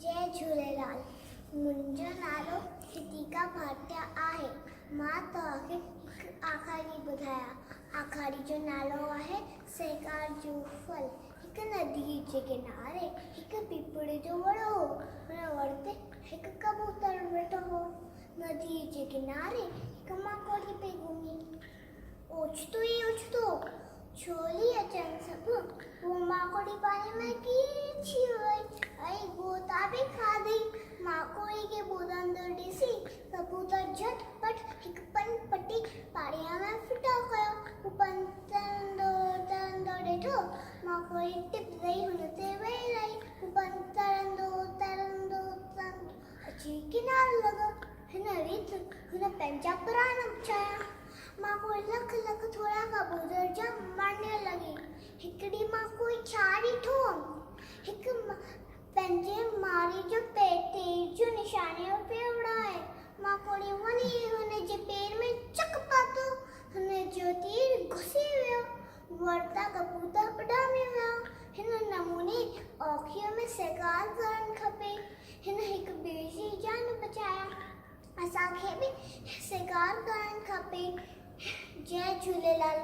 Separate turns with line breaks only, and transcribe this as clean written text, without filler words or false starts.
जय झूलेलाल। मुंहिंजो नालो रितिका भाटिया आहे। मां तव्हांखे हिकु आखाणी ॿुधायां। आखाणी जो नालो आहे सेकार जो फल। हिकु नदी जे किनारे हिकु पीपड़ जो वण हो। हुन वण ते हिकु कबूतर वेठो हो। नदी जे किनारे हिकु माकोड़ी पई घुमी। ओचितो ई ओचितो छोली अचनि सभु वो माकोड़ी पाणी में कीची वई ऐं गोता बि खाधई। माकोड़ी खे ॿुधंदड़ ॾिसी कबूतर झटपट हिकु पन पटी पाणीअ में फिटा कयो। हू पन तरंदो ॾिठो माकोड़ी टिप रही हुन ते वेही रही। हू पन तरंदो अची किनारे लॻो। हिन रीति हुन पंहिंजा प्राण बचाया। माकोड़ी लख लख थोरा कबूतर जा मरने लॻी। हिकिड़ी माकोड़ी छा ॾिठो हिकु पंहिंजे मारी जो तीर जो निशाने पियो उड़ाए। माकोड़ी वञी हुनजे पेर में चक पातो। हुनजो तीर घुसी वियो। वरता कबूतर उॾामी विया। हिन नमूने औखीअ में शिकार करणु खपे। हिन हिकु ॿिए जी जान बचाया। असांखे बि शिकार करणु खपे। जय झूलेलाल।